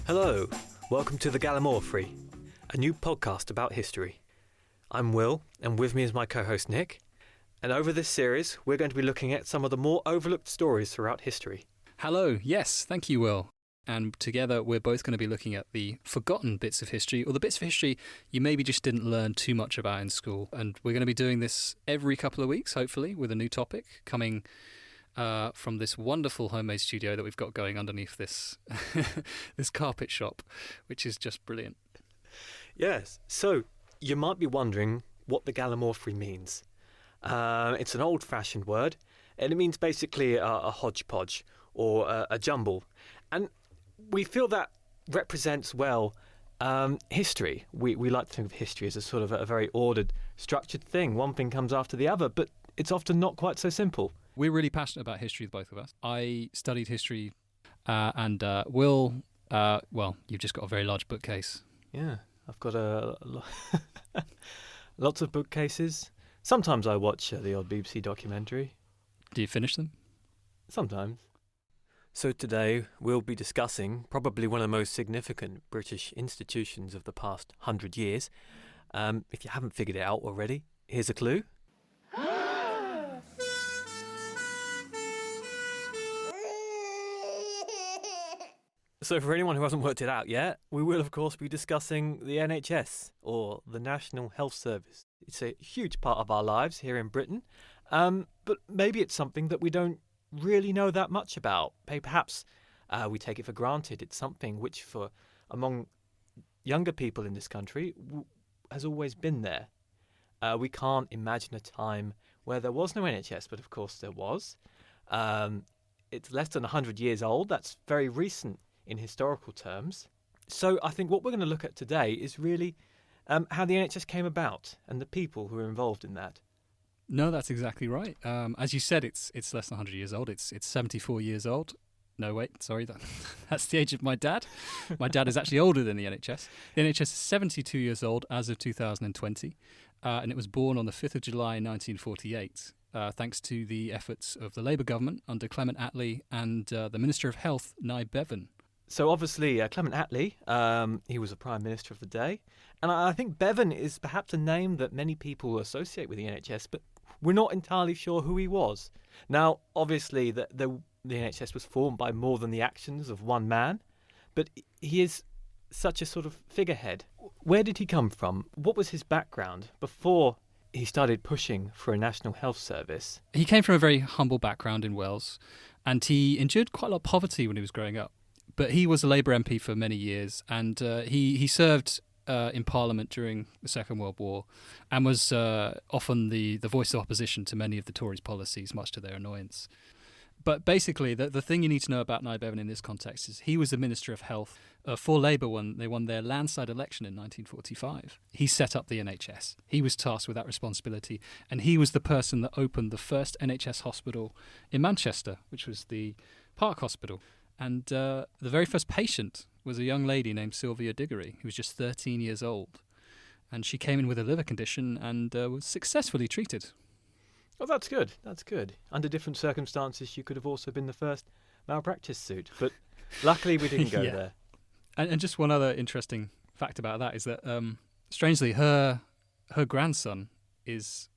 Hello, welcome to the Gallimorphy, a new podcast about history. I'm Will, and with me is my co-host Nick. And over this series, we're going to be looking at some of the more overlooked stories throughout history. Hello, yes, thank you, Will. And together we're both going to be looking at the forgotten bits of history, or the bits of history you maybe just didn't learn too much about in school. And we're going to be doing this every couple of weeks, hopefully, with a new topic coming from this wonderful homemade studio that we've got going underneath this this carpet shop, which is just brilliant. Yes, so you might be wondering what the Gallimorphy means. It's an old-fashioned word, and it means basically a hodgepodge or a jumble. And we feel that represents well history. We like to think of history as a sort of a very ordered, structured thing. One thing comes after the other, but it's often not quite so simple. We're really passionate about history, the both of us. I studied history, and Will, well, you've just got a very large bookcase. Yeah, I've got lots of bookcases. Sometimes I watch the odd BBC documentary. Do you finish them? Sometimes. So today we'll be discussing probably one of the most significant British institutions of the past 100 years. If you haven't figured it out already, here's a clue. So for anyone who hasn't worked it out yet, we will of course be discussing the NHS, or the National Health Service. It's a huge part of our lives here in Britain, but maybe it's something that we don't really know that much about. Perhaps we take it for granted. It's something which among younger people in this country has always been there. We can't imagine a time where there was no NHS, but of course there was. It's less than 100 years old. That's very recent in historical terms. So I think what we're going to look at today is really how the NHS came about and the people who were involved in that. No, that's exactly right. As you said, it's less than 100 years old. It's 74 years old. No, wait, sorry, that's the age of my dad. My dad is actually older than the NHS. The NHS is 72 years old as of 2020, and it was born on the 5th of July 1948, thanks to the efforts of the Labour government under Clement Attlee and the Minister of Health, Nye Bevan. So obviously Clement Attlee, he was the Prime Minister of the day. And I think Bevan is perhaps a name that many people associate with the NHS, but we're not entirely sure who he was. Now, obviously, the NHS was formed by more than the actions of one man, but he is such a sort of figurehead. Where did he come from? What was his background before he started pushing for a National Health Service? He came from a very humble background in Wales, and he endured quite a lot of poverty when he was growing up. But he was a Labour MP for many years, and he served in Parliament during the Second World War, and was often the voice of opposition to many of the Tories' policies, much to their annoyance. But basically, the thing you need to know about Nye Bevan in this context is he was the Minister of Health for Labour when they won their landslide election in 1945. He set up the NHS. He was tasked with that responsibility, and he was the person that opened the first NHS hospital in Manchester, which was the Park Hospital. And the very first patient was a young lady named Sylvia Diggory, who was just 13 years old. And she came in with a liver condition and was successfully treated. Oh, that's good. That's good. Under different circumstances, she could have also been the first malpractice suit. But luckily, we didn't go there. And just one other interesting fact about that is that, strangely, her grandson is,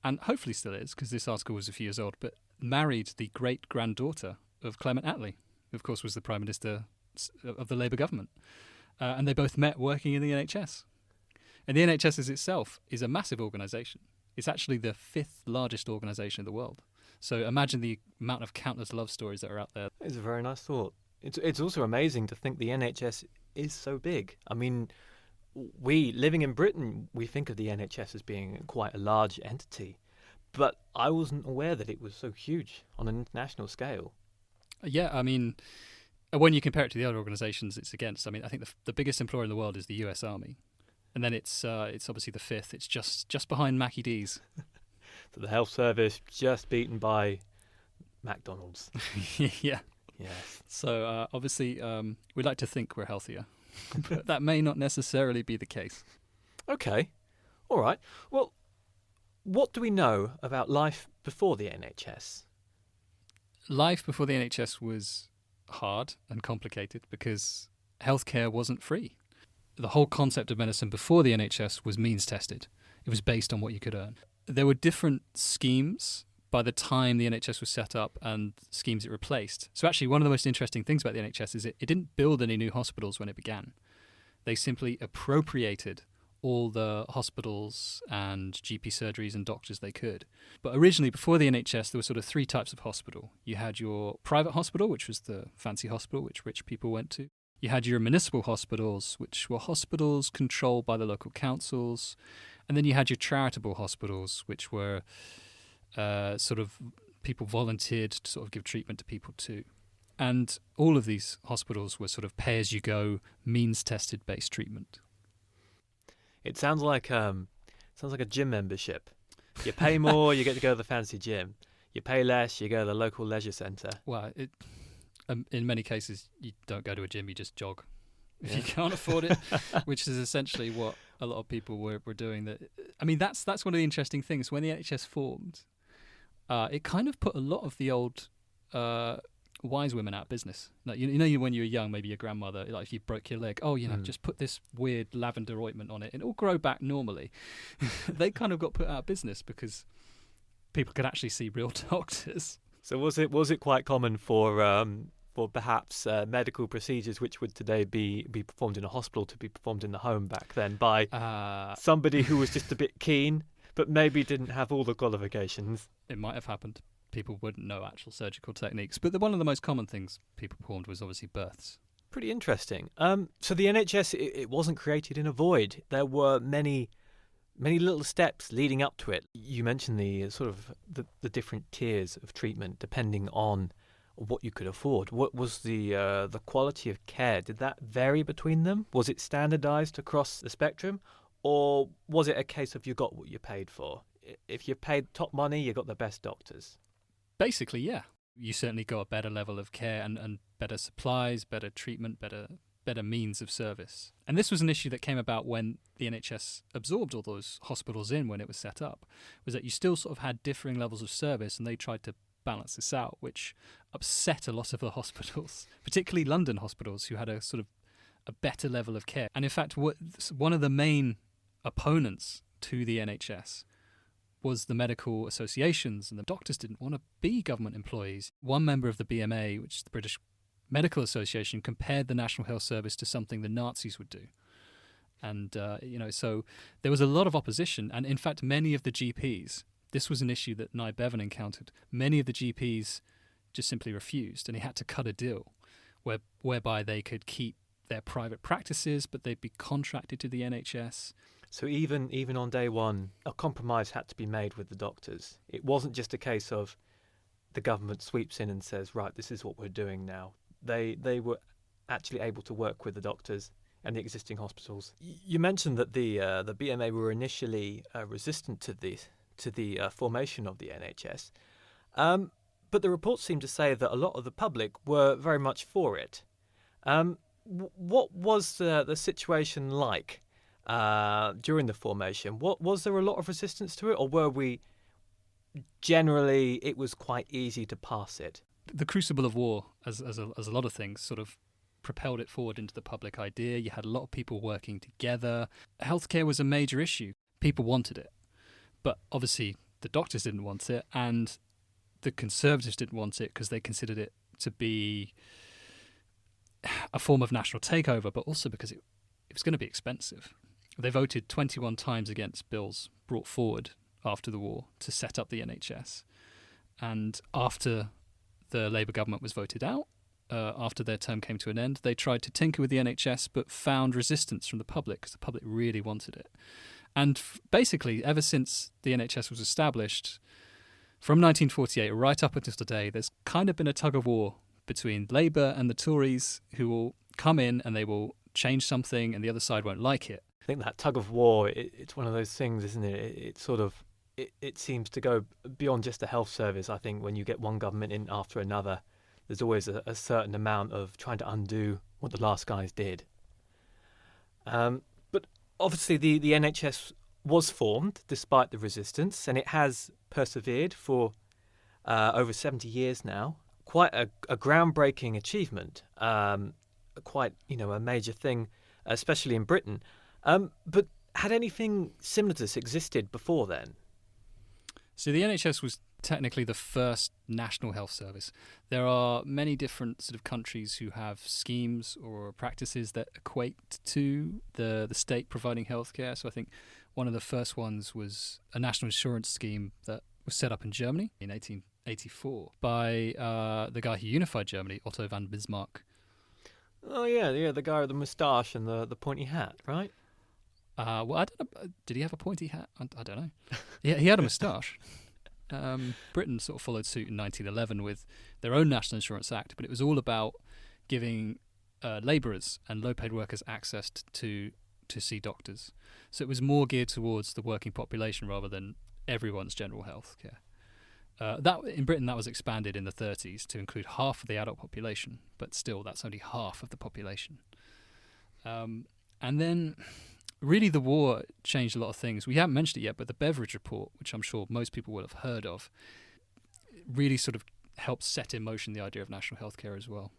and hopefully still is, because this article was a few years old, but married the great-granddaughter of Clement Attlee, who, of course, was the Prime Minister of the Labour government. And they both met working in the NHS. And the NHS itself is a massive organisation. It's actually the 5th largest organisation in the world. So imagine the amount of countless love stories that are out there. It's a very nice thought. It's also amazing to think the NHS is so big. I mean, we, living in Britain, we think of the NHS as being quite a large entity. But I wasn't aware that it was so huge on an international scale. Yeah, I mean, when you compare it to the other organisations it's against, I mean, I think the biggest employer in the world is the US Army. And then it's obviously the 5th. It's just behind Mackie D's. So the health service just beaten by McDonald's. Yeah. Yes. So obviously we'd like to think we're healthier, but that may not necessarily be the case. Okay. All right. Well, what do we know about life before the NHS? Life before the NHS was hard and complicated because healthcare wasn't free. The whole concept of medicine before the NHS was means tested. It was based on what you could earn. There were different schemes by the time the NHS was set up and schemes it replaced. So actually, one of the most interesting things about the NHS is it didn't build any new hospitals when it began. They simply appropriated all the hospitals and GP surgeries and doctors they could. But originally, before the NHS, there were sort of three types of hospital. You had your private hospital, which was the fancy hospital which rich people went to. You had your municipal hospitals, which were hospitals controlled by the local councils. And then you had your charitable hospitals, which were sort of people volunteered to sort of give treatment to people too. And all of these hospitals were sort of pay-as-you-go, means-tested based treatment. It sounds like a gym membership. You pay more, you get to go to the fancy gym. You pay less, you go to the local leisure centre. Well, in many cases, you don't go to a gym, you just jog. If you can't afford it, which is essentially what a lot of people were doing. I mean, that's one of the interesting things. When the NHS formed, it kind of put a lot of the old wise women out of business. Like, you know, when you were young, maybe your grandmother, like if you broke your leg, just put this weird lavender ointment on it and it'll grow back normally. They kind of got put out of business because people could actually see real doctors. So was it quite common for perhaps medical procedures which would today be performed in a hospital to be performed in the home back then by somebody who was just a bit keen but maybe didn't have all the qualifications? It might have happened. People wouldn't know actual surgical techniques. But one of the most common things people performed was obviously births. Pretty interesting. So the NHS, it wasn't created in a void. There were many little steps leading up to it. You mentioned the sort of the different tiers of treatment depending on what you could afford. What was the quality of care? Did that vary between them? Was it standardised across the spectrum? Or was it a case of you got what you paid for? If you paid top money, you got the best doctors. Basically, yeah. You certainly got a better level of care and better supplies, better treatment, better means of service. And this was an issue that came about when the NHS absorbed all those hospitals in when it was set up, was that you still sort of had differing levels of service, and they tried to balance this out, which upset a lot of the hospitals, particularly London hospitals, who had a sort of a better level of care. And in fact, one of the main opponents to the NHS was the medical associations, and the doctors didn't want to be government employees. One member of the BMA, which is the British Medical Association, compared the National Health Service to something the Nazis would do. And, so there was a lot of opposition. And in fact, many of the GPs, this was an issue that Nye Bevan encountered, many of the GPs just simply refused, and he had to cut a deal whereby they could keep their private practices, but they'd be contracted to the NHS. So even on day one, a compromise had to be made with the doctors. It wasn't just a case of the government sweeps in and says, right, this is what we're doing now. They were actually able to work with the doctors and the existing hospitals. You mentioned that the BMA were initially resistant to the formation of the NHS, but the reports seem to say that a lot of the public were very much for it. What was the situation like during the formation? Was there a lot of resistance to it, or were we generally it was quite easy to pass it? The crucible of war, as a lot of things, sort of propelled it forward into the public idea. You had a lot of people working together. Healthcare was a major issue. People wanted it, but obviously the doctors didn't want it, and the Conservatives didn't want it because they considered it to be a form of national takeover, but also because it was going to be expensive. They voted 21 times against bills brought forward after the war to set up the NHS. And after the Labour government was voted out, after their term came to an end, they tried to tinker with the NHS but found resistance from the public because the public really wanted it. And basically, ever since the NHS was established, from 1948 right up until today, there's kind of been a tug of war between Labour and the Tories, who will come in and they will change something and the other side won't like it. I think that tug of war, it's one of those things, isn't it? It seems to go beyond just the health service. I think when you get one government in after another, there's always a certain amount of trying to undo what the last guys did. But obviously the NHS was formed despite the resistance, and it has persevered for over 70 years now. Quite a groundbreaking achievement. quite, a major thing, especially in Britain. But had anything similar to this existed before then? So the NHS was technically the first national health service. There are many different sort of countries who have schemes or practices that equate to the state providing healthcare. So I think one of the first ones was a national insurance scheme that was set up in Germany in 1884 by the guy who unified Germany, Otto von Bismarck. Oh, yeah, the guy with the moustache and the pointy hat, right? Well, I don't know. Did he have a pointy hat? I don't know. He had a moustache. Britain sort of followed suit in 1911 with their own National Insurance Act, but it was all about giving labourers and low-paid workers access to see doctors. So it was more geared towards the working population rather than everyone's general health care. That in Britain, that was expanded in the 30s to include half of the adult population, but still, that's only half of the population. And then, really, the war changed a lot of things. We haven't mentioned it yet, but the Beveridge Report, which I'm sure most people will have heard of, really sort of helped set in motion the idea of national health care as well.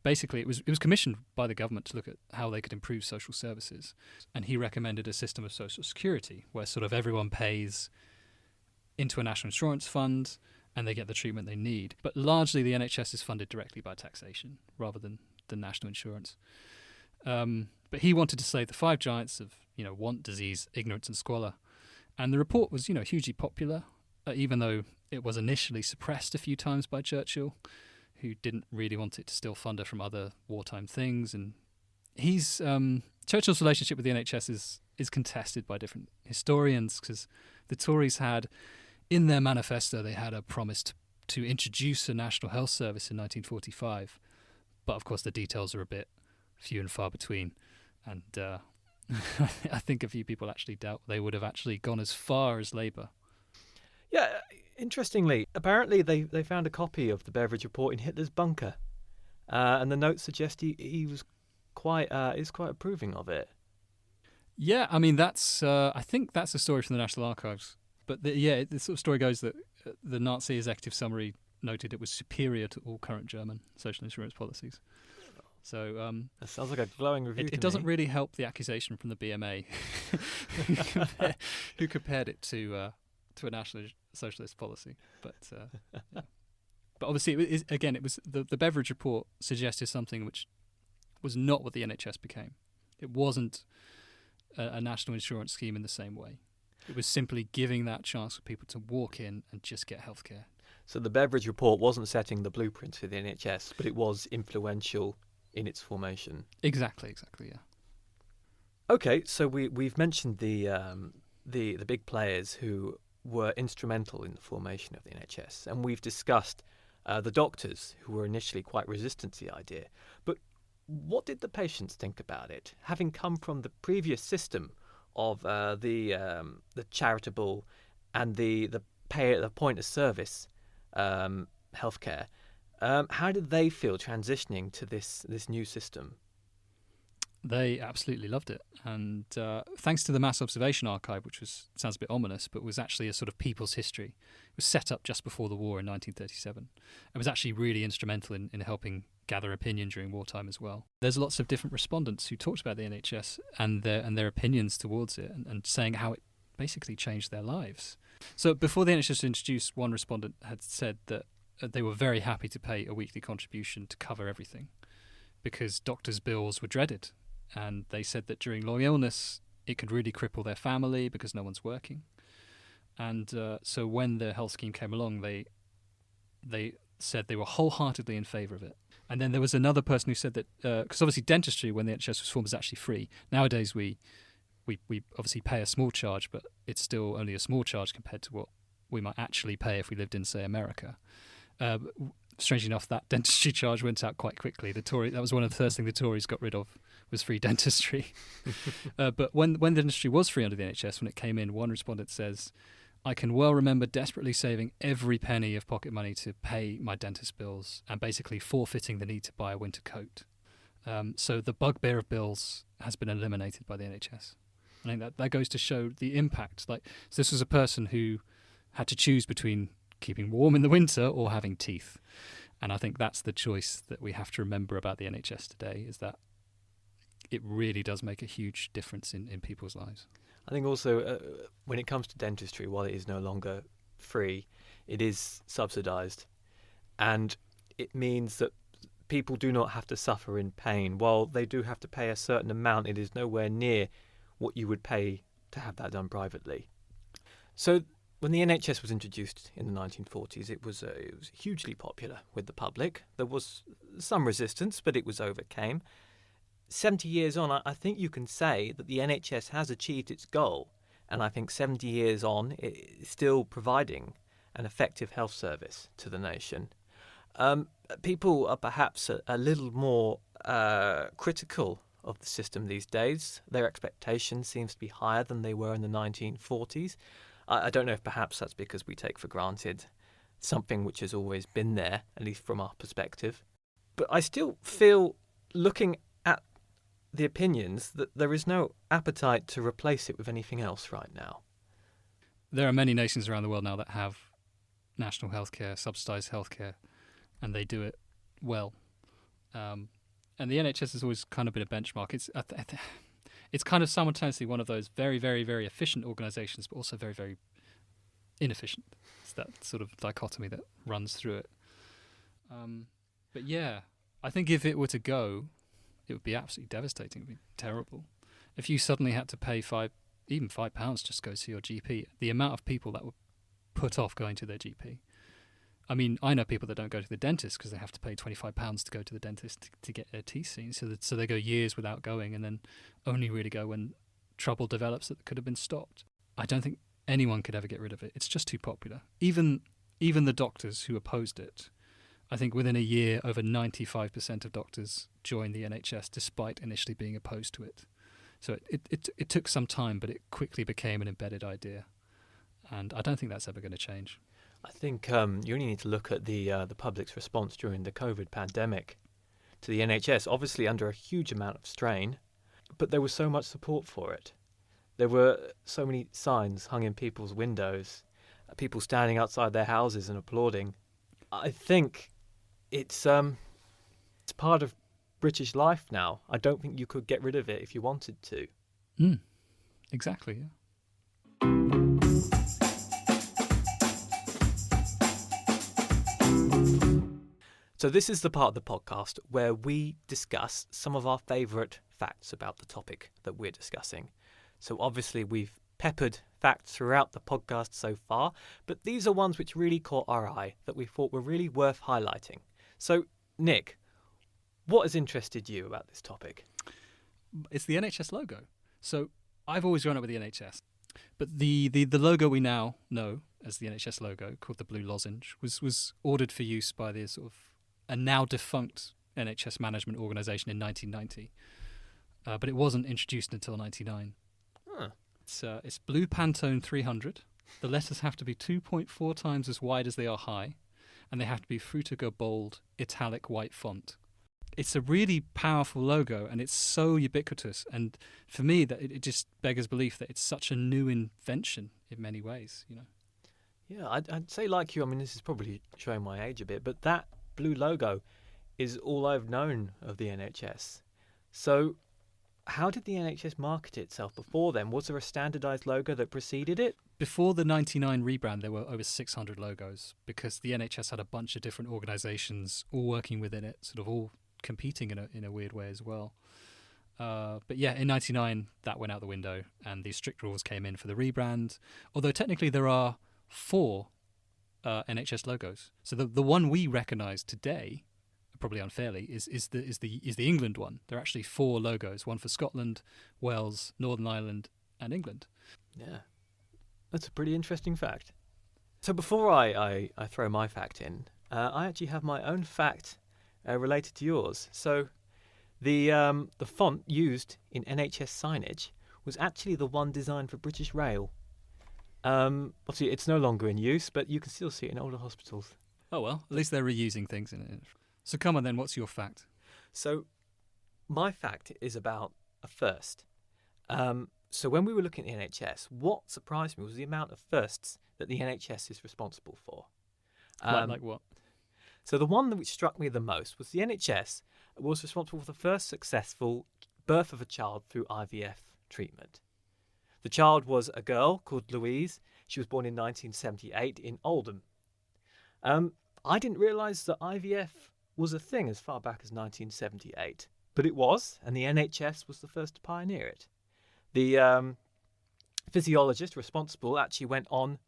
Basically, it was commissioned by the government to look at how they could improve social services, and he recommended a system of social security where sort of everyone pays into a national insurance fund and they get the treatment they need. But largely the NHS is funded directly by taxation rather than national insurance. But he wanted to slay the five giants of, want, disease, ignorance and squalor. And the report was, hugely popular, even though it was initially suppressed a few times by Churchill, who didn't really want it to steal thunder from other wartime things. And Churchill's relationship with the NHS is contested by different historians, because the Tories had, in their manifesto, they had a promise to introduce a national health service in 1945. But of course the details are a bit few and far between. And I think a few people actually doubt they would have actually gone as far as Labour. Yeah, interestingly, apparently they found a copy of the Beveridge Report in Hitler's bunker. And the notes suggest he was quite approving of it. Yeah, I mean, I think that's a story from the National Archives. But the sort of story goes that the Nazi executive summary noted it was superior to all current German social insurance policies. So that sounds like a glowing review. It doesn't really help the accusation from the BMA, who compared it to a National Socialist policy. But yeah. But obviously, it was the Beveridge Report suggested something which was not what the NHS became. It wasn't a national insurance scheme in the same way. It was simply giving that chance for people to walk in and just get healthcare. So the Beveridge Report wasn't setting the blueprint for the NHS, but it was influential in its formation. Exactly, yeah. Okay, so we've mentioned the big players who were instrumental in the formation of the NHS, and we've discussed the doctors who were initially quite resistant to the idea. But what did the patients think about it, having come from the previous system of the charitable and the pay at the point of service healthcare? How did they feel transitioning to this new system? They absolutely loved it, and thanks to the Mass Observation Archive, which sounds a bit ominous, but was actually a sort of people's history. It was set up just before the war in 1937. It was actually really instrumental in helping gather opinion during wartime as well. There's lots of different respondents who talked about the NHS and their opinions towards it, and saying how it basically changed their lives. So before the NHS was introduced, one respondent had said that they were very happy to pay a weekly contribution to cover everything, because doctors' bills were dreaded. And they said that during long illness, it could really cripple their family because no one's working. And so when the health scheme came along, they said they were wholeheartedly in favour of it. And then there was another person who said that, because obviously dentistry, when the NHS was formed, was actually free. Nowadays, we obviously pay a small charge, but it's still only a small charge compared to what we might actually pay if we lived in, say, America. Strangely enough, that dentistry charge went out quite quickly. That was one of the first things the Tories got rid of, was free dentistry. But when the dentistry was free under the NHS, when it came in, one respondent says, "I can well remember desperately saving every penny of pocket money to pay my dentist bills and basically forfeiting the need to buy a winter coat." So the bugbear of bills has been eliminated by the NHS. I think that goes to show the impact. So this was a person who had to choose between keeping warm in the winter or having teeth. And I think that's the choice that we have to remember about the NHS today, is that it really does make a huge difference in people's lives. I think also when it comes to dentistry, while it is no longer free, it is subsidised. And it means that people do not have to suffer in pain. While they do have to pay a certain amount, it is nowhere near what you would pay to have that done privately. So when the NHS was introduced in the 1940s, it was hugely popular with the public. There was some resistance, but it was overcame. 70 years on, I think you can say that the NHS has achieved its goal. And I think 70 years on, it is still providing an effective health service to the nation. People are perhaps a little more critical of the system these days. Their expectation seems to be higher than they were in the 1940s. I don't know if perhaps that's because we take for granted something which has always been there, at least from our perspective. But I still feel, looking at the opinions, that there is no appetite to replace it with anything else right now. There are many nations around the world now that have national healthcare, subsidised healthcare, and they do it well. And the NHS has always kind of been a benchmark. It's kind of simultaneously one of those very, very, very efficient organisations, but also very, very inefficient. It's that sort of dichotomy that runs through it. But yeah, I think if it were to go, it would be absolutely devastating. It would be terrible. If you suddenly had to pay even £5 just to go see your GP, the amount of people that would put off going to their GP. I mean, I know people that don't go to the dentist because they have to pay £25 to go to the dentist to get their teeth seen. So they go years without going, and then only really go when trouble develops that could have been stopped. I don't think anyone could ever get rid of it. It's just too popular. Even the doctors who opposed it, I think within a year, over 95% of doctors joined the NHS despite initially being opposed to it. So it took some time, but it quickly became an embedded idea. And I don't think that's ever going to change. I think you only need to look at the public's response during the COVID pandemic to the NHS, obviously under a huge amount of strain, but there was so much support for it. There were so many signs hung in people's windows, people standing outside their houses and applauding. I think it's part of British life now. I don't think you could get rid of it if you wanted to. Exactly, yeah. So this is the part of the podcast where we discuss some of our favourite facts about the topic that we're discussing. So obviously we've peppered facts throughout the podcast so far, but these are ones which really caught our eye that we thought were really worth highlighting. So, Nick, what has interested you about this topic? It's the NHS logo. So I've always grown up with the NHS, but the logo we now know as the NHS logo, called the Blue Lozenge, was ordered for use by the sort of a now defunct NHS management organisation in 1990, but it wasn't introduced until 1999. Huh. It's Blue Pantone 300. The letters have to be 2.4 times as wide as they are high, and they have to be Frutiger bold, italic white font. It's a really powerful logo, and it's so ubiquitous. And for me, that it just beggars belief that it's such a new invention in many ways. You know. Yeah, I'd say like you. I mean, this is probably showing my age a bit, but that blue logo is all I've known of the NHS. So how did the NHS market itself before then? Was there a standardised logo that preceded it? Before the 99 rebrand, there were over 600 logos because the NHS had a bunch of different organisations all working within it, sort of all competing in a weird way as well. But yeah, in 99, that went out the window and these strict rules came in for the rebrand. Although technically there are 4 NHS logos. So the one we recognise today, probably unfairly, is the England one. There are actually 4 logos: one for Scotland, Wales, Northern Ireland, and England. Yeah, that's a pretty interesting fact. So before I throw my fact in, I actually have my own fact related to yours. So the font used in NHS signage was actually the one designed for British Rail. Obviously, it's no longer in use, but you can still see it in older hospitals. Oh well, at least they're reusing things in it. So come on then, what's your fact? So my fact is about a first. So when we were looking at the NHS, what surprised me was the amount of firsts that the NHS is responsible for. Like what? So the one which struck me the most was the NHS was responsible for the first successful birth of a child through IVF treatment. The child was a girl called Louise. She was born in 1978 in Oldham. I didn't realise that IVF was a thing as far back as 1978, but it was, and the NHS was the first to pioneer it. The physiologist responsible actually went on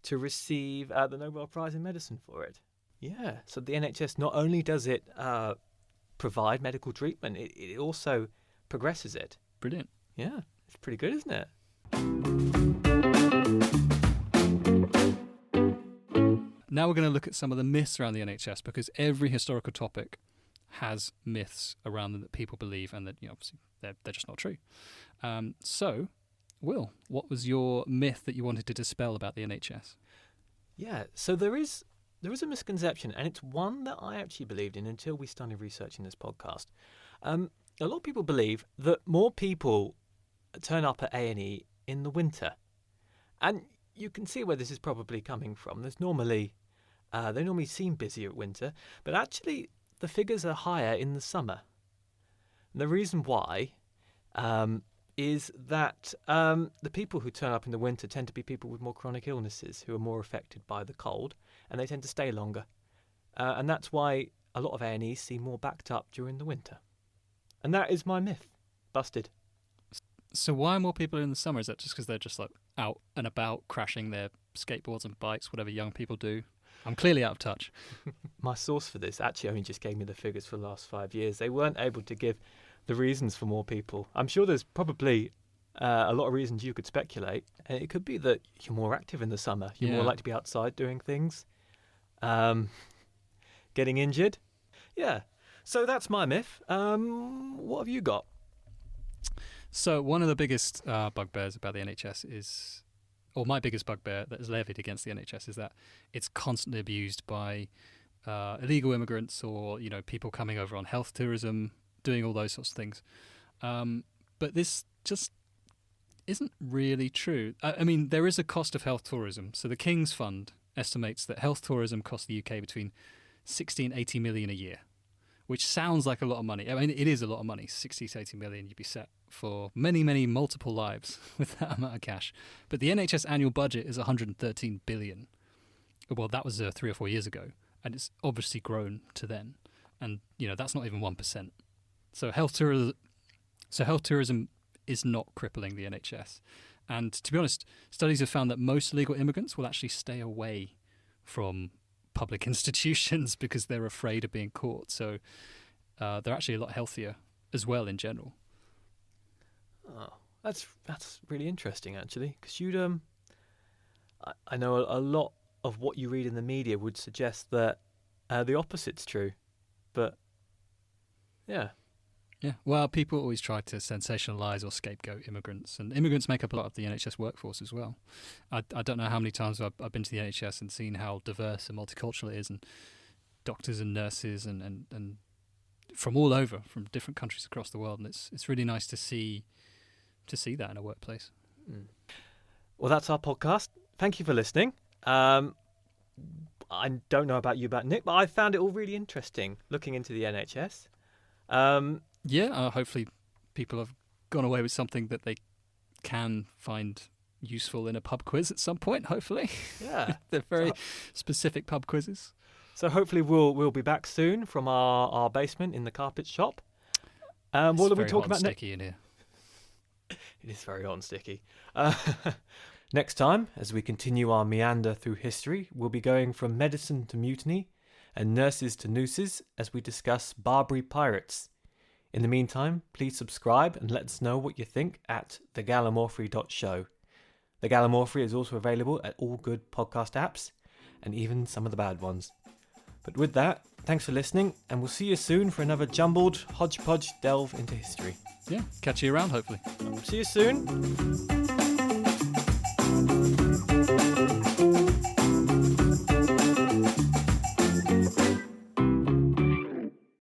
to receive the Nobel Prize in Medicine for it. Yeah, so the NHS, not only does it provide medical treatment, it also progresses it. Brilliant. Yeah, it's pretty good, isn't it? Now we're going to look at some of the myths around the NHS, because every historical topic has myths around them that people believe and that, obviously they're just not true. So, Will, what was your myth that you wanted to dispel about the NHS? Yeah, so there is a misconception, and it's one that I actually believed in until we started researching this podcast. A lot of people believe that more people turn up at A&E in the winter, and you can see where this is probably coming from. They normally seem busier at winter, but actually the figures are higher in the summer. And the reason why is that the people who turn up in the winter tend to be people with more chronic illnesses who are more affected by the cold, and they tend to stay longer. And that's why a lot of A&Es seem more backed up during the winter. And that is my myth. Busted. So why are more people in the summer? Is that just because they're just like out and about crashing their skateboards and bikes, whatever young people do? I'm clearly out of touch. My source for this actually only just gave me the figures for the last 5 years. They weren't able to give the reasons for more people. I'm sure there's probably a lot of reasons you could speculate. It could be that you're more active in the summer. You're more likely to be outside doing things. Getting injured. Yeah. So that's my myth. What have you got? So one of the biggest bugbears about the NHS is, or my biggest bugbear that is levied against the NHS, is that it's constantly abused by illegal immigrants or people coming over on health tourism, doing all those sorts of things. But this just isn't really true. I mean, there is a cost of health tourism. So the King's Fund estimates that health tourism costs the UK between 60 and 80 million a year, which sounds like a lot of money. I mean, it is a lot of money. 60 to 80 million, you'd be set for many, many multiple lives with that amount of cash. But the NHS annual budget is 113 billion. Well, that was 3 or 4 years ago, and it's obviously grown to then. And, that's not even 1%. So health tourism is not crippling the NHS. And to be honest, studies have found that most illegal immigrants will actually stay away from public institutions because they're afraid of being caught. So they're actually a lot healthier as well in general. Oh, that's really interesting, actually, because I know a lot of what you read in the media would suggest that the opposite's true, but yeah. Yeah, well, people always try to sensationalise or scapegoat immigrants, and immigrants make up a lot of the NHS workforce as well. I don't know how many times I've been to the NHS and seen how diverse and multicultural it is, and doctors and nurses and from all over, from different countries across the world, and it's really nice to see that in a workplace. Mm. Well, that's our podcast. Thank you for listening. I don't know about Nick, but I found it all really interesting looking into the NHS. Hopefully people have gone away with something that they can find useful in a pub quiz at some point, hopefully. Yeah. They're very specific pub quizzes. So hopefully we'll be back soon from our basement in the carpet shop. What are we talking about next? Sticky in here. It is very hot and sticky. Next time, as we continue our meander through history, we'll be going from medicine to mutiny and nurses to nooses as we discuss Barbary pirates. In the meantime, please subscribe and let us know what you think at thegallimorphy.show. The Gallimorphy is also available at all good podcast apps and even some of the bad ones. But with that, thanks for listening, and we'll see you soon for another jumbled hodgepodge delve into history. Yeah, catch you around hopefully. See you soon.